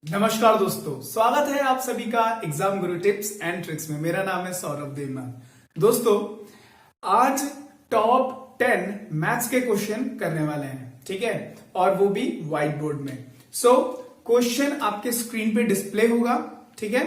नमस्कार दोस्तों, स्वागत है आप सभी का exam Guru tips and tricks में। मेरा नाम है सौरभ देवनाथ। दोस्तों, आज टॉप 10 मैथ्स के क्वेश्चन करने वाले हैं, ठीक है, और वो भी व्हाइट बोर्ड में। क्वेश्चन आपके स्क्रीन पे डिस्प्ले होगा, ठीक है।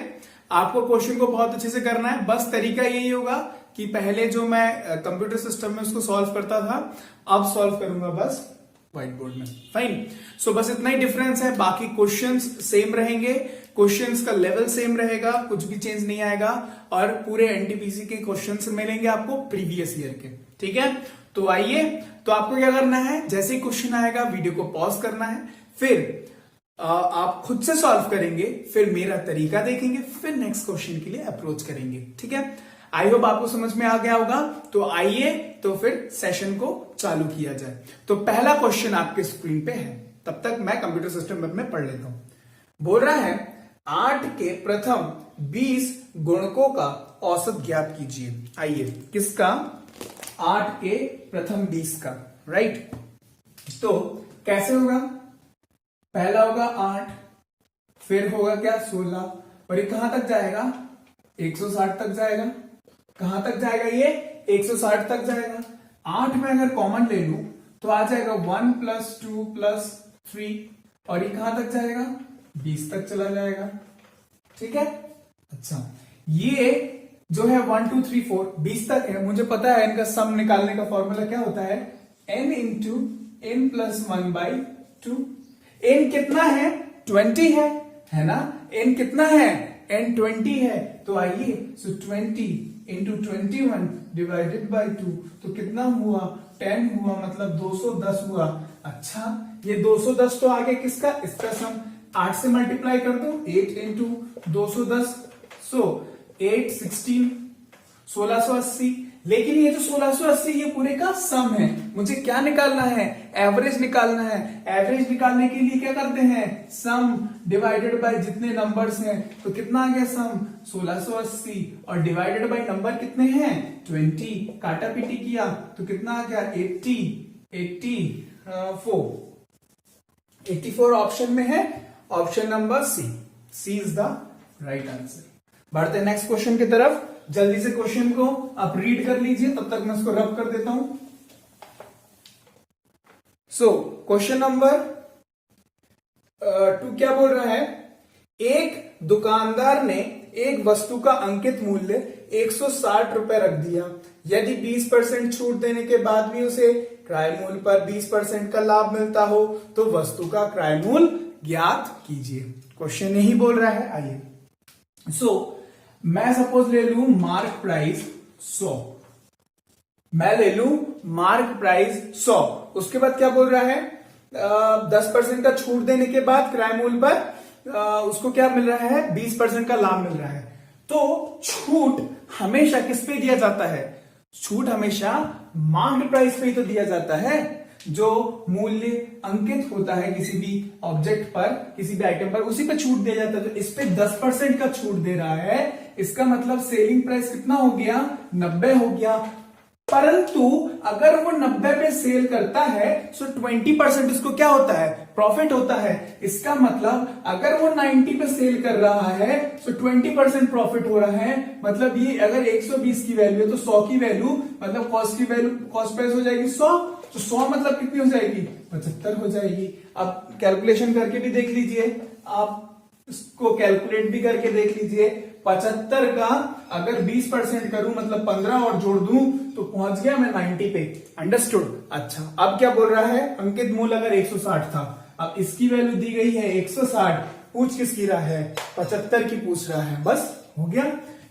आपको क्वेश्चन को बहुत अच्छे से करना है। बस तरीका यही होगा कि पहले जो मैं कंप्यूटर सिस्टम में उसको सॉल्व करता था, अब सॉल्व करूंगा बस व्हाइट बोर्ड में। फाइन। बस इतना ही डिफरेंस है, बाकी क्वेश्चंस सेम रहेंगे, क्वेश्चंस का लेवल सेम रहेगा, कुछ भी चेंज नहीं आएगा, और पूरे एनटीपीसी के क्वेश्चंस मिलेंगे आपको प्रीवियस ईयर के, ठीक है। तो आइए, तो आपको क्या करना है, जैसे ही क्वेश्चन आएगा वीडियो को पॉज करना है, फिर आप खुद से सॉल्व करेंगे, फिर मेरा तरीका देखेंगे, फिर नेक्स्ट क्वेश्चन के लिए अप्रोच करेंगे, ठीक है। आई होप आपको समझ में आ गया होगा। तो आइए, तो फिर सेशन को चालू किया जाए। तो पहला क्वेश्चन आपके स्क्रीन पे है, तब तक मैं कंप्यूटर सिस्टम में पढ़ लेता हूं। बोल रहा है 8 के प्रथम 20 गुणकों का औसत ज्ञात कीजिए। आइए, किसका? 8 के प्रथम 20 का, राइट। तो कैसे होगा? पहला होगा 8, फिर होगा क्या 16, और ये कहां तक जाएगा? 160 तक जाएगा। कहां तक जाएगा ये? 160 तक जाएगा। 8 में अगर कॉमन ले लू तो आ जाएगा 1 + 2 + 3, और ये कहां तक जाएगा? 20 तक चला जाएगा, ठीक है। अच्छा, ये जो है 1 2 3 4 20 तक है। मुझे पता है इनका सम निकालने का फॉर्मूला क्या होता है, n × n + 1/2। n कितना है? 20 है ना। n कितना है? n 20 है। तो आइए, 20 × 21 / 2, तो कितना हुआ? 10 हुआ, मतलब 210 हुआ। अच्छा, ये 210 तो आगे किसका? इसका सम 8 से मल्टीप्लाई कर दो, 8 × 210, 8 16 1680। लेकिन ये जो 1680 ये पूरे का सम है। मुझे क्या निकालना है? एवरेज निकालना है। एवरेज निकालने के लिए क्या करते हैं? सम डिवाइडेड बाय जितने नंबर्स हैं। तो कितना आ गया सम? 1680, और डिवाइडेड बाय नंबर कितने हैं? 20। काटा पीटी किया तो कितना आ गया? 84 ऑप्शन में है, option number C. C is the right answer. बढ़ते हैं नेक्स्ट क्वेश्चन की तरफ। जल्दी से क्वेश्चन को आप रीड कर लीजिए, तब तक मैं इसको रब कर देता हूं। क्वेश्चन नंबर 2 क्या बोल रहा है? एक दुकानदार ने एक वस्तु का अंकित मूल्य 160 रुपए रख दिया। यदि 20% छूट देने के बाद भी उसे क्रय मूल्य पर 20% का लाभ मिलता हो तो वस्तु का क्रय मूल्य ज्ञात कीजिए। क्वेश्चन यही बोल रहा है। आइए, मैं सपोज ले लू मार्क प्राइस 100। मैं ले लू मार्क प्राइस 100। उसके बाद क्या बोल रहा है? 10% का छूट देने के बाद क्रय मूल्य पर उसको क्या मिल रहा है? 20% का लाभ मिल रहा है। तो छूट हमेशा किस पे दिया जाता है? छूट हमेशा मार्क प्राइस पे ही तो दिया जाता है। जो मूल्य अंकित होता है किसी भी ऑब्जेक्ट पर, किसी भी आइटम पर, उसी पे छूट दिया जाता है। तो इस पे 10% का छूट दे रहा है। इसका मतलब सेलिंग प्राइस कितना हो गया? 90 हो गया। परंतु अगर वो 90 पे सेल करता है तो 20% इसको क्या होता है? प्रॉफिट होता है। इसका मतलब अगर वो 90 पे सेल कर रहा है तो 20% प्रॉफिट हो रहा है। मतलब ये अगर 120 की वैल्यू है तो 100 की वैल्यू, मतलब कॉस्ट प्राइस हो जाएगी 100। तो 100 मतलब कितनी हो जाएगी? 75 हो जाएगी। अब कैलकुलेशन करके भी देख लीजिए, आप इसको कैलकुलेट भी करके देख लीजिए। 75 का अगर 20% करूं, मतलब 15 और जोड़ दूं, तो पहुंच गया मैं 90 पे। अंडरस्टूड? अच्छा, अब क्या बोल रहा है? अंकित मूल्य अगर 160 था, अब इसकी वैल्यू दी गई है 160। पूछ किसकी रहा है? 75 की पूछ रहा है। बस हो गया।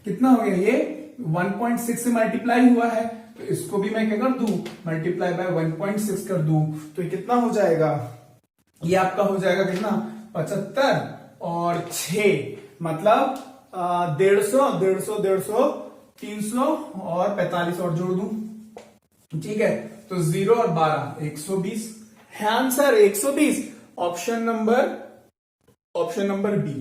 कितना हो गया? ये 1.6 से मल्टीप्लाई हुआ है, तो इसको भी मैं क्या कर दूं? मल्टीप्लाई बाय 1.6 कर दूं, तो ये कितना हो जाएगा? ये आपका हो जाएगा कितना? 75 और 6, मतलब 150, 150, 150, 300 और 45 और जोड़ दूं, ठीक है। तो 0 और 12, 120 है आंसर। 120 option number B.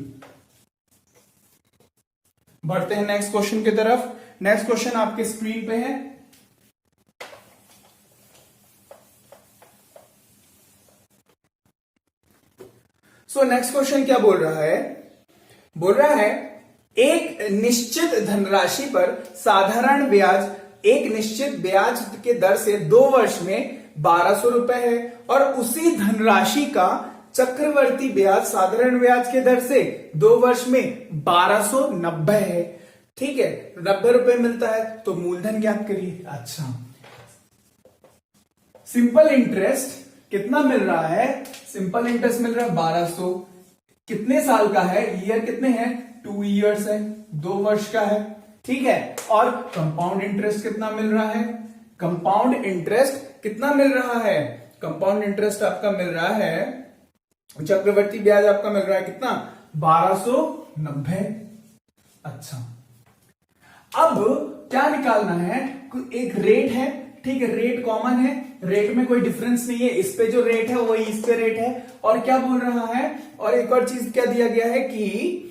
बढ़ते हैं नेक्स्ट क्वेश्चन की तरफ। नेक्स्ट क्वेश्चन आपके स्क्रीन पे है। सो नेक्स्ट क्वेश्चन क्या बोल रहा है? बोल रहा है एक निश्चित धनराशि पर साधारण ब्याज एक निश्चित ब्याज के दर से 2 वर्ष में 1200 रुपए है और उसी धनराशि का चक्रवर्ती ब्याज साधारण ब्याज के दर से 2 वर्ष में 1290 है। ठीक है, 90 रुपए मिलता है तो मूलधन ज्ञात करिए। अच्छा, सिंपल इंटरेस्ट कितना मिल रहा है? सिंपल इंटरेस्ट मिल रहा है 1200। कितने साल का है? ईयर कितने हैं? 2 इयर्स है, 2 वर्ष का है। ठीक है, और कंपाउंड इंटरेस्ट कितना मिल रहा है? कंपाउंड इंटरेस्ट कितना मिल रहा है? कंपाउंड इंटरेस्ट आपका मिल रहा है, चक्रवर्ती ब्याज आपका मिल रहा है कितना? 1290। अच्छा, अब क्या निकालना है? एक रेट है, ठीक है, रेट कॉमन है, रेट में कोई डिफरेंस नहीं है, इस पे जो रेट है वही इस पे रेट है। और क्या बोल रहा है? और एक और चीज क्या दिया गया है कि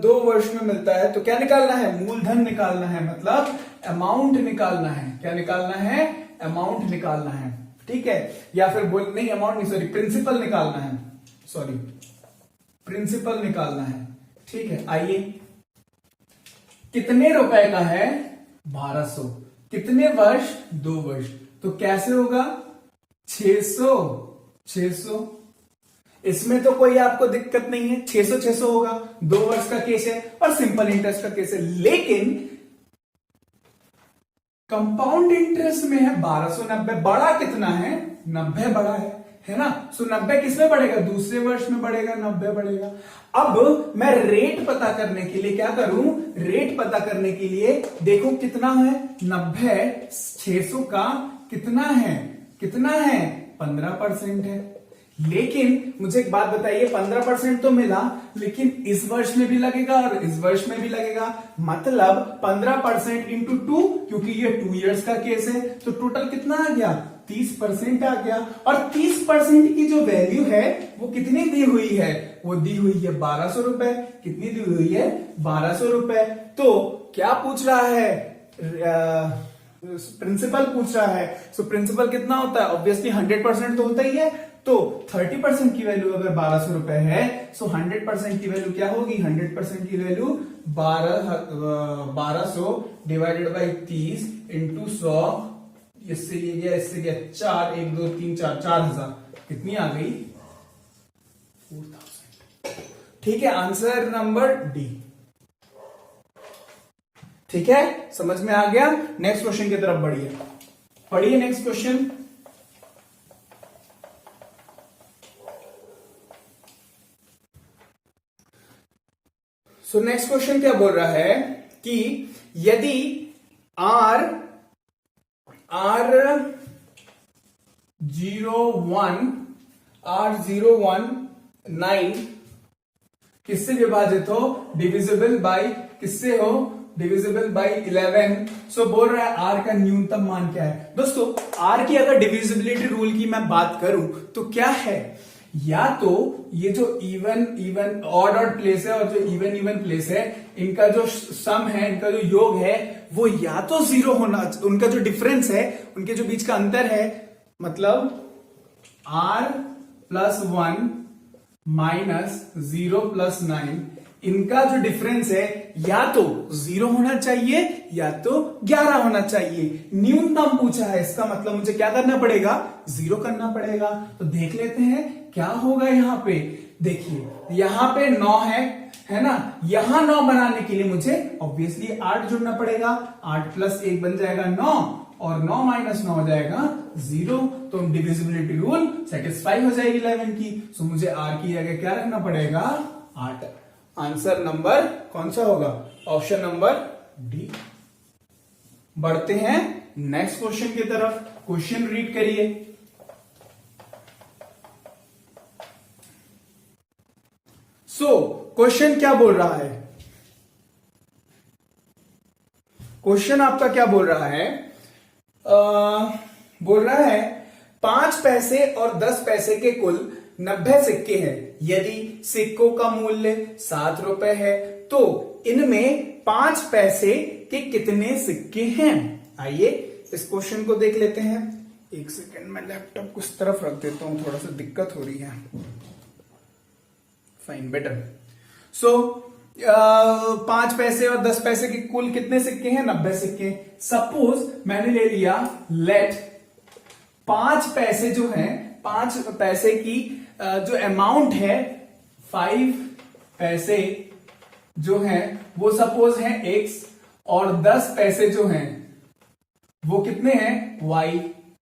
2 वर्ष में मिलता है, तो क्या निकालना है? मूलधन निकालना है, मतलब अमाउंट निकालना है। क्या निकालना है? अमाउंट निकालना है। ठीक है, या फिर बोल नहीं, अमाउंट नहीं, सॉरी, प्रिंसिपल निकालना है, सॉरी, प्रिंसिपल निकालना है। ठीक है, आइए, कितने रुपए का है? 1200। कितने वर्ष? 2 वर्ष। तो कैसे होगा? 600। इसमें तो कोई आपको दिक्कत नहीं है, 600 होगा। 2 वर्ष का केस है और सिंपल इंटरेस्ट का केस है। लेकिन कंपाउंड इंटरेस्ट में है 1290। बड़ा कितना है? 90 बड़ा है ना? सो 90 किसमें बढ़ेगा? दूसरे वर्ष में बढ़ेगा, 90 बढ़ेगा। अब मैं रेट पता करने के लिए क्या करूं? रेट पता करने के लिए देखो कितना है? 90 600 का कितना है? 15% है। लेकिन मुझे एक बात बताइए, 15% तो मिला, लेकिन इस वर्ष में भी लगेगा और इस वर्ष में भी लगेगा, मतलब 15% इंटू 2, क्योंकि ये 2 इयर्स का केस है, तो टोटल कितना आ गया? 30% आ गया। और 30% की जो वैल्यू है वो कितनी दी हुई है? वो दी हुई है 1200 रुपए। कितनी दी हुई है? 1200 रुपए। तो क्या पूछ रहा है? प्रिंसिपल पूछ रहा है। सो प्रिंसिपल कितना होता है? ऑब्वियसली 100% तो होता ही है। तो 30% की वैल्यू अगर 1200 रुपए है, सो 100% की वैल्यू क्या होगी? 100% की वैल्यू 1200 डिवाइडेड बाई 30 इंटू 100, इससे ये गया, इससे गया 4, 1 2 3 4, 4000। कितनी आ गई? 4000। ठीक है, आंसर नंबर डी। ठीक है, समझ में आ गया? नेक्स्ट क्वेश्चन की तरफ बढ़िए, पढ़िए next question. So next question क्या बोल रहा है कि यदि R01,9 किससे विभाजित हो? डिविजिबल बाई किससे हो? Divisible by 11। सो बोल रहा है आर का न्यूनतम मान क्या है? दोस्तों, आर की अगर डिविजिबिलिटी रूल की मैं बात करूं तो क्या है? या तो ये जो इवन ऑड प्लेस है और जो इवन प्लेस है, इनका जो सम है, इनका जो योग है, वो या तो 0 होना, उनका जो डिफरेंस है, उनके जो बीच का अंतर है, मतलब R+1 -0+9, इनका जो डिफरेंस है या तो 0 होना चाहिए या तो 11 होना चाहिए। न्यूनतम पूछा है, इसका मतलब मुझे क्या करना पड़ेगा? 0 करना पड़ेगा। तो देख लेते हैं क्या होगा यहाँ पे। देखिए, यहाँ पे 9 है ना? यहां 9 बनाने के लिए मुझे ऑब्वियसली 8 जुड़ना पड़ेगा। 8 + 1 बन जाएगा 9, और 9 - 9 हो जाएगा 0। तो डिविजिबिलिटी रूल सेटिस्फाई हो जाएगी 11 की। सो मुझे आर की जगह क्या रखना पड़ेगा? 8। आंसर नंबर कौन सा होगा? Option number D. बढ़ते हैं नेक्स्ट क्वेश्चन की तरफ। क्वेश्चन रीड करिए। क्वेश्चन क्या बोल रहा है? क्वेश्चन आपका क्या बोल रहा है? बोल रहा है 5 पैसे और 10 पैसे के कुल 90 सिक्के हैं। यदि सिक्कों का मूल्य 7 रुपए है तो इनमें 5 पैसे के कितने सिक्के हैं? आइए इस क्वेश्चन को देख लेते हैं। एक 1 सेकेंड, मैं लैपटॉप को इस तरफ रख देता हूं, थोड़ा सा दिक्कत हो रही है। Fine, better. सो 5 पैसे और 10 पैसे के कुल कितने सिक्के हैं? 90 सिक्के। सपोज मैंने ले लिया, लेट 5 पैसे जो हैं, 5 पैसे की जो अमाउंट है, 5 पैसे जो हैं वो सपोज है x, और 10 पैसे जो हैं वो कितने हैं? y।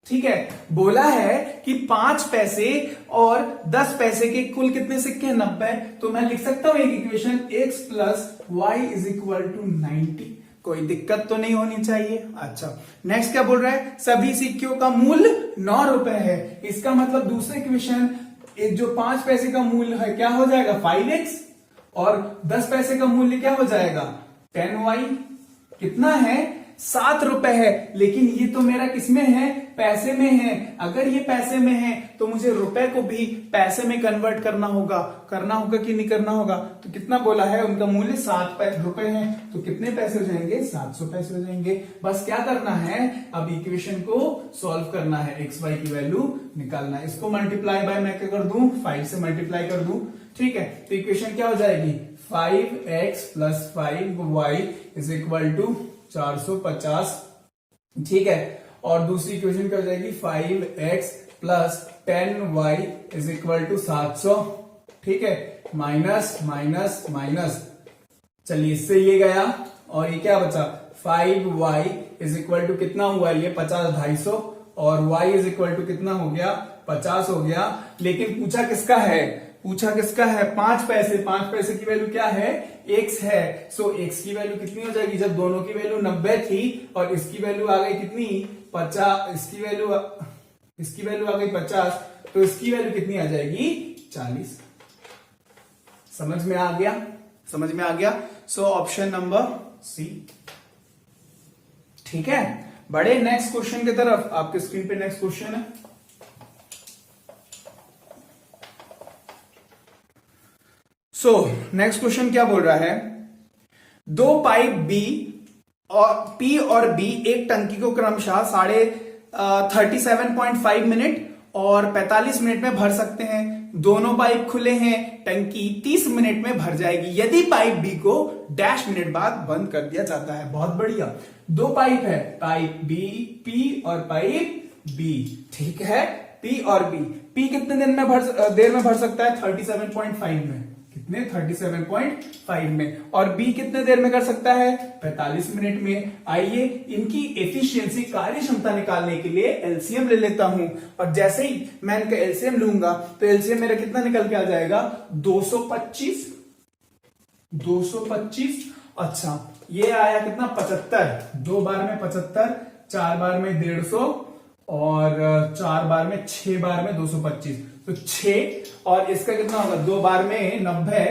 ठीक है, बोला है कि 5 पैसे और 10 पैसे के कुल कितने सिक्के हैं? 90। तो मैं लिख सकता हूं एक equation, x plus y is equal to 90। कोई दिक्कत तो नहीं होनी चाहिए। अच्छा, नेक्स्ट क्या बोल रहा है? सभी सिक्कों का मूल्य 9 रुपए है। इसका मतलब दूसरे इक्वेशन, जो 5 पैसे का मूल्य है क्या हो जाएगा? 5x, और 10 पैसे का मूल्य क्या हो जाएगा? 10y। कितना है? 7 रुपए है। लेकिन ये तो मेरा किसमें है? पैसे में है। अगर ये पैसे में है तो मुझे रुपए को भी पैसे में कन्वर्ट करना होगा कि नहीं करना होगा? तो कितना बोला है? उनका मूल्य 7 रुपए है। तो कितने पैसे हो जाएंगे? 700 पैसे हो जाएंगे। बस क्या करना है? अब इक्वेशन को सॉल्व करना है, एक्स वाई की वैल्यू निकालना है। इसको मल्टीप्लाई बाय मैं क्या कर दूं? 5 से मल्टीप्लाई कर दूं। ठीक है, तो इक्वेशन क्या हो जाएगी? 5x plus 5y is equal to 450। ठीक है, और दूसरी इक्वेशन क्या हो जाएगी? 5x plus 10y is equal to 700। ठीक है, माइनस माइनस माइनस, चलिए इससे ये गया, और ये क्या बचा? 5y इज इक्वल टू कितना हुआ? ये 50, 250, और y इज इक्वल टू कितना हो गया? 50 हो गया। लेकिन पूछा किसका है? 5 पैसे। 5 पैसे की वैल्यू क्या है? x है। सो x की वैल्यू कितनी हो जाएगी? जब दोनों की वैल्यू 90 थी और इसकी वैल्यू आ गई कितनी? 50। इसकी वैल्यू आ गई 50, तो इसकी वैल्यू कितनी आ जाएगी? 40। समझ में आ गया? So option number C. ठीक है, बड़े नेक्स्ट क्वेश्चन की तरफ। आपके स्क्रीन पे नेक्स्ट क्वेश्चन है। सो नेक्स्ट क्वेश्चन क्या बोल रहा है? 2 पाइप बी और पी और बी एक टंकी को क्रमशः 37.5 मिनट और 45 मिनट में भर सकते हैं। दोनों पाइप खुले हैं, टंकी 30 मिनट में भर जाएगी यदि पाइप बी को डैश मिनट बाद बंद कर दिया जाता है। बहुत बढ़िया। 2 पाइप है, पाइप बी, पी और पाइप बी। ठीक है, पी और बी। पी कितने देर में भर सकता है? 37.5 में। कितने? 37.5 में। और बी कितने देर में कर सकता है? 45 मिनट में। आइए इनकी एफिशिएंसी, कार्य क्षमता निकालने के लिए एलसीएम ले लेता हूं, और जैसे ही मैं इनका एलसीएम लूंगा तो एलसीएम मेरा कितना निकल के आ जाएगा? 225। अच्छा, ये आया कितना? 75। 2 बार में 75, 4 बार में 150, और 4 बार में 6 बार में 225, तो 6। और इसका कितना होगा? 2 बार में 90,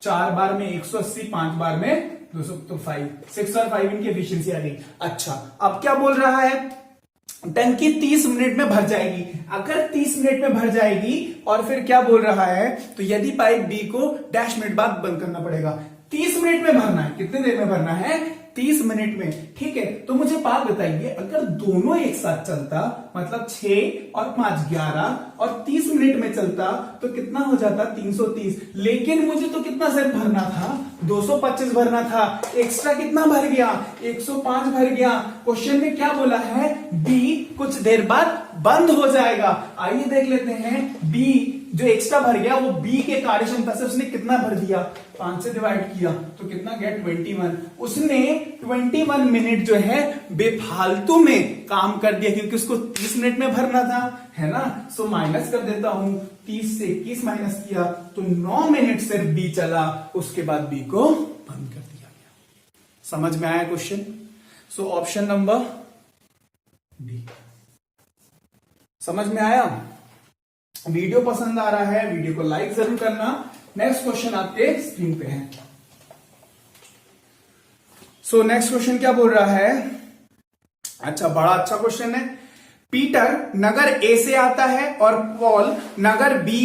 4 बार में 180, 5 बार में 200, तो 5, 6 और 5 इनकी एफिशिएंसी आ गई। अच्छा, अब क्या बोल रहा है? टंकी 30 मिनट में भर जाएगी। अगर 30 मिनट में भर जाएगी, और फिर क्या बोल रहा है? तो यदि पाइप बी को डैश मिनट बाद बंद करना पड़ेगा। 30 मिनट में भरना है। कितने देर में भरना है? 30 मिनट में। ठीक है, तो मुझे बात बताइए, अगर दोनों एक साथ चलता, मतलब 6 और 5 11, और 30 मिनट में चलता तो कितना हो जाता? 330। लेकिन मुझे तो कितना सिर्फ भरना था? 225 भरना था। एक्स्ट्रा कितना भर गया? 105 भर गया। क्वेश्चन में क्या बोला है? बी कुछ देर बाद बंद हो जाएगा। आइए देख लेते हैं, बी जो एक्स्ट्रा भर गया वो बी के कार्य क्षमता से उसने कितना भर दिया? 5 से डिवाइड किया तो कितना गया? 21। उसने 21 मिनट जो है बेफालतू में काम कर दिया, क्योंकि उसको 30 मिनट में भरना था, है ना? सो माइनस कर देता हूं, 30 से 21 माइनस किया तो 9 मिनट सिर्फ बी चला, उसके बाद बी को बंद कर दिया गया। समझ में आया question? So option number B. समझ में आया? वीडियो पसंद आ रहा है, वीडियो को लाइक जरूर करना। नेक्स्ट क्वेश्चन आपके स्क्रीन पे है। सो नेक्स्ट क्वेश्चन क्या बोल रहा है? अच्छा, बड़ा अच्छा क्वेश्चन है। पीटर नगर ए से आता है और पॉल नगर बी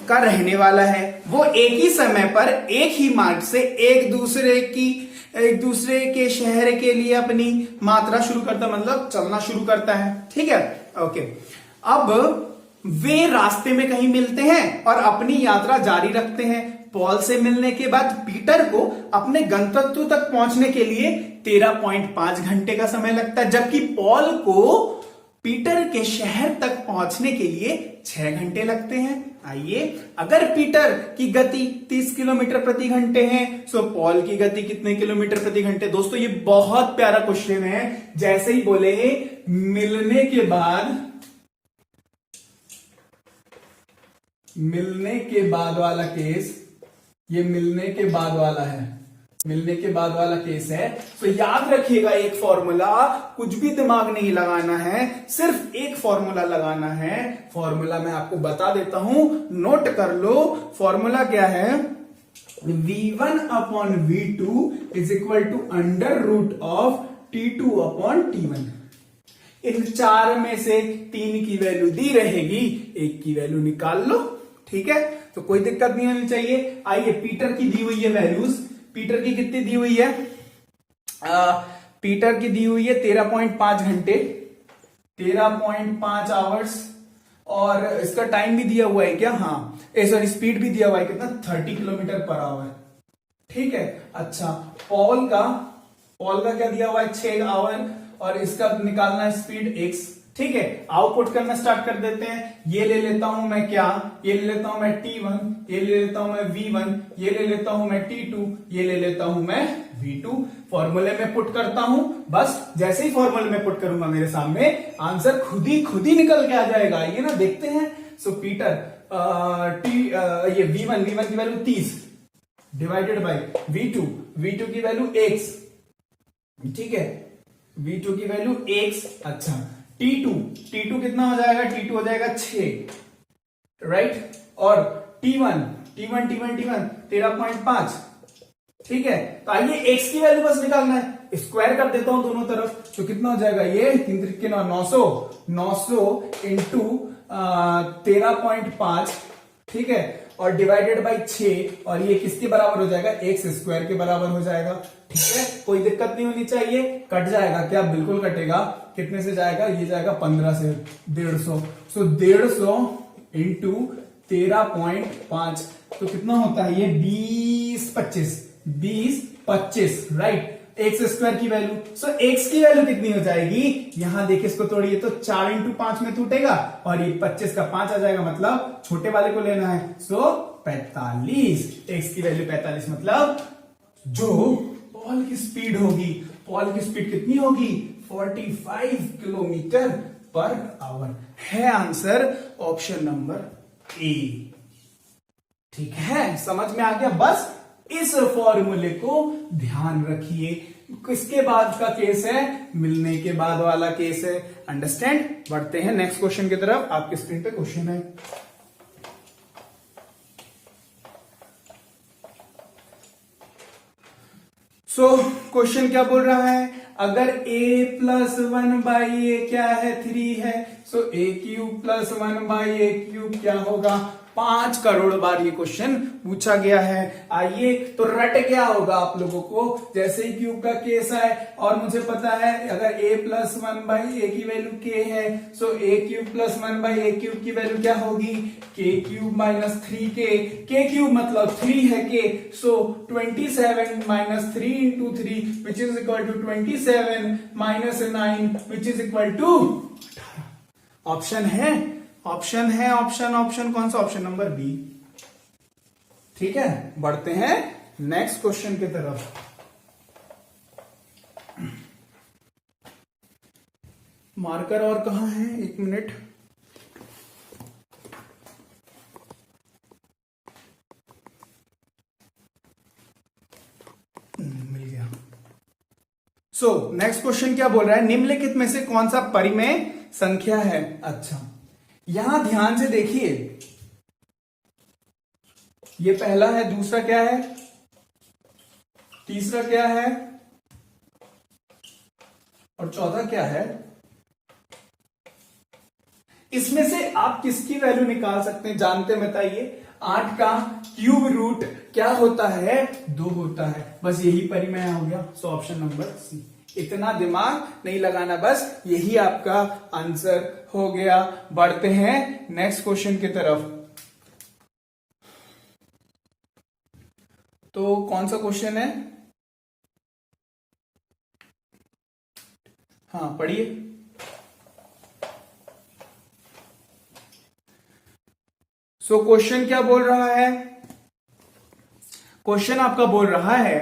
का रहने वाला है। वो एक ही समय पर एक ही मार्ग से एक दूसरे के शहर के लिए अपनी मात्रा शुरू करता, मतलब चलना शुरू करता है। ठीक है, ओके। अब वे रास्ते में कहीं मिलते हैं और अपनी यात्रा जारी रखते हैं। पॉल से मिलने के बाद पीटर को अपने गंतव्य तक पहुंचने के लिए 13.5 घंटे का समय लगता है, जबकि पॉल को पीटर के शहर तक पहुंचने के लिए 6 घंटे लगते हैं। आइए, अगर पीटर की गति 30 किलोमीटर प्रति घंटे है, सो पॉल की गति कितने किलोमीटर प्रति घंटे? दोस्तों ये बहुत प्यारा क्वेश्चन है। जैसे ही बोले मिलने के बाद वाला केस, ये मिलने के बाद वाला है, मिलने के बाद वाला केस है। तो याद रखिएगा एक फॉर्मूला, कुछ भी दिमाग नहीं लगाना है, सिर्फ एक फॉर्मूला लगाना है। फॉर्मूला मैं आपको बता देता हूं, नोट कर लो। फॉर्मूला क्या है? v1 upon v2 is equal to under root of t2 upon t1। इन चार में से 3 की वैल्यू दी रहेगी, एक की वैल्यू निकाल लो। ठीक है, तो कोई दिक्कत नहीं होनी चाहिए। आइए, पीटर की दी हुई है वैल्यूज, पीटर की कितनी दी हुई है? पीटर की दी हुई है 13.5 घंटे, 13.5 आवर्स, और इसका टाइम भी दिया हुआ है क्या? हाँ, सॉरी, स्पीड भी दिया हुआ है कितना? 30 किलोमीटर पर आवर। ठीक है, अच्छा, पॉल का क्या दिया हुआ है? 6 आवर, और इसका निकालना है स्पीड x। ठीक है, आउटपुट करना स्टार्ट कर देते हैं। ये ले लेता हूं मैं क्या? ये ले लेता हूं मैं t1, ये ले लेता हूं मैं v1, ये ले लेता हूं मैं t2, ये ले लेता हूं मैं v2। फॉर्मूले में पुट करता हूं, बस जैसे ही फॉर्मूले में पुट करूंगा मेरे सामने आंसर खुद ही निकल के आ जाएगा। ये ना, देखते हैं। सो पीटर ये v1 की वैल्यू 30 डिवाइडेड बाई v2 की वैल्यू x। ठीक है, v2 की वैल्यू x। अच्छा, T2 कितना हो जाएगा? T2 हो जाएगा 6, राइट। और T1 13.5। ठीक है, तो आइए x की वैल्यू बस निकालना है, स्क्वायर कर देता हूं दोनों तरफ, तो कितना हो जाएगा? ये 3 त्रिके 900 इंटू 13.5। ठीक है, और डिवाइडेड बाई 6, और ये किसके बराबर हो जाएगा? x स्क्वायर के बराबर हो जाएगा। ठीक है, कोई दिक्कत नहीं होनी चाहिए। कट जाएगा क्या? बिल्कुल कटेगा। कितने से जाएगा? ये जाएगा 15 से 150। सो 150 इंटू 13.5, तो कितना होता है ये? 20-25, राइट। एक्स स्क्वायर की वैल्यू, सो एक्स की वैल्यू कितनी हो जाएगी? यहां देखिए, इसको तोड़िए तो 4 इंटू 5 में टूटेगा, और ये 25 का 5 आ जाएगा, मतलब छोटे वाले को लेना है। सो 45, एक्स की वैल्यू 45, मतलब जो पॉल की स्पीड होगी, पॉल की स्पीड कितनी होगी? 45 किलोमीटर पर आवर है। Answer option number A. ठीक है, समझ में आ गया? बस इस फॉर्मूले को ध्यान रखिए। किसके बाद का केस है? मिलने के बाद वाला केस है। अंडरस्टैंड? बढ़ते हैं नेक्स्ट क्वेश्चन की तरफ। आपके स्क्रीन पे क्वेश्चन है। क्वेश्चन क्या बोल रहा है? अगर a प्लस 1/a क्या है? 3 है। So a cube plus 1/a cube क्या होगा? 5 करोड़ बार ये क्वेश्चन पूछा गया है। आइए, तो रट क्या होगा आप लोगों को? जैसे ही क्यूब का केस है, और मुझे पता है अगर a प्लस 1/a की वैल्यू k है, so a cube plus 1/a cube की वैल्यू क्या होगी? k cube minus 3k। k cube मतलब 3 है k, so 27 minus 3 into 3 which is equal to 27 minus 9 which is equal to 18। Option है, option कौन सा? Option number B. ठीक है, बढ़ते हैं नेक्स्ट क्वेश्चन की तरफ। मार्कर और कहां है? 1 मिनट। मिल गया। नेक्स्ट क्वेश्चन क्या बोल रहा है? निम्नलिखित में से कौन सा परिमेय संख्या है? अच्छा, यहां ध्यान से देखिए, ये पहला है, दूसरा क्या है, तीसरा क्या है, और चौथा क्या है? इसमें से आप किसकी वैल्यू निकाल सकते हैं? जानते बताइए। 8 का क्यूब रूट क्या होता है? 2 होता है। बस यही परिमेय हो गया। So option number C. इतना दिमाग नहीं लगाना, बस यही आपका आंसर हो गया। बढ़ते हैं नेक्स्ट क्वेश्चन की तरफ। तो कौन सा क्वेश्चन है? हाँ पढ़िए। सो क्वेश्चन क्या बोल रहा है? क्वेश्चन आपका बोल रहा है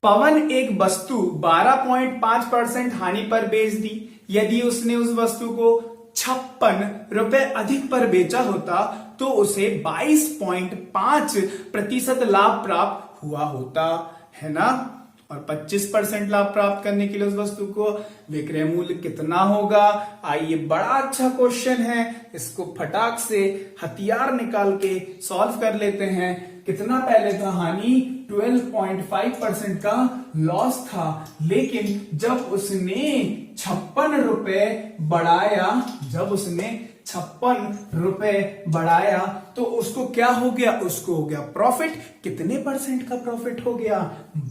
पवन एक वस्तु 12.5% हानि पर बेच दी। यदि उसने उस वस्तु को 56 रुपए अधिक पर बेचा होता तो उसे 22.5% लाभ प्राप्त हुआ होता, है ना। और 25% लाभ प्राप्त करने के लिए उस वस्तु को विक्रय मूल्य कितना होगा? आइए, बड़ा अच्छा क्वेश्चन है, इसको फटाक से हथियार निकाल के सॉल्व कर लेते हैं। कितना पहले था हानि? 12.5% का लॉस था, लेकिन जब उसने 56 रुपए बढ़ाया, तो उसको क्या हो गया? उसको हो गया प्रॉफिट। कितने परसेंट का प्रॉफिट हो गया?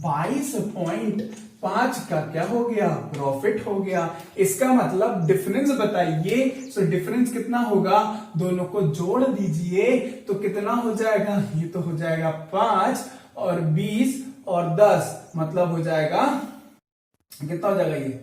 22.5 का क्या हो गया? प्रॉफिट हो गया। इसका मतलब डिफरेंस बताइए। सो डिफरेंस कितना होगा? दोनों को जोड़ दीजिए तो कितना हो जाएगा? ये तो हो जाएगा 5 और 20 और 10, मतलब हो जाएगा, कितना हो जाएगा ये?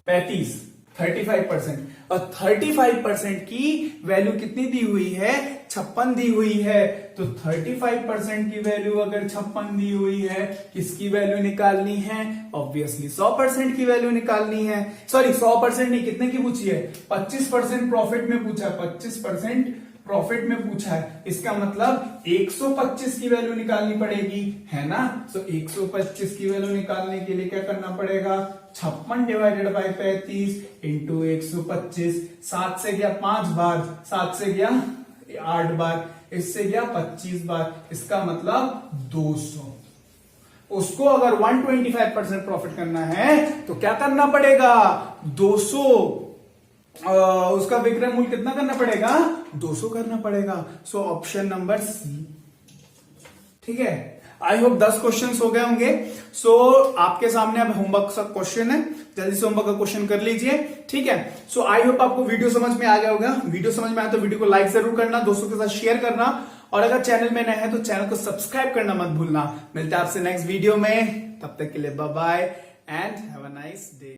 35% और 35% की वैल्यू कितनी दी हुई है? 56 दी हुई है। तो 35% की वैल्यू अगर 56 दी हुई है, किसकी वैल्यू निकालनी है? ऑब्वियसली 100% की वैल्यू निकालनी है। सॉरी, 100% नहीं, कितने की पूछी है? 25% प्रॉफिट में पूछा है, 25% प्रॉफिट में पूछा है। इसका मतलब 125 की वैल्यू निकालनी पड़ेगी, है ना। तो 125 की वैल्यू निकालने के लिए क्या करना पड़ेगा? 56 डिवाइडेड बाई 35 इंटू 125। 7 से गया 5 बार, 7 से गया 8 बार, इससे गया 25 बार, इसका मतलब 200। उसको अगर 125% प्रॉफिट करना है तो क्या करना पड़ेगा? 200। उसका विक्रय मूल्य कितना करना पड़ेगा? 200 करना पड़ेगा। सो ऑप्शन नंबर सी, ठीक है। आई होप 10 क्वेश्चंस हो गए होंगे। सो आपके सामने अब होमवर्क का क्वेश्चन है, जल्दी से होमवर्क का क्वेश्चन कर लीजिए, ठीक है। सो आई होप आपको वीडियो समझ में आ गया होगा। वीडियो समझ में आया तो वीडियो को लाइक जरूर करना, दोस्तों के साथ शेयर करना, और अगर चैनल में नए हैं तो चैनल को सब्सक्राइब करना मत भूलना। मिलते हैं आपसे नेक्स्ट वीडियो में, तब तक के लिए bye bye and have a nice day.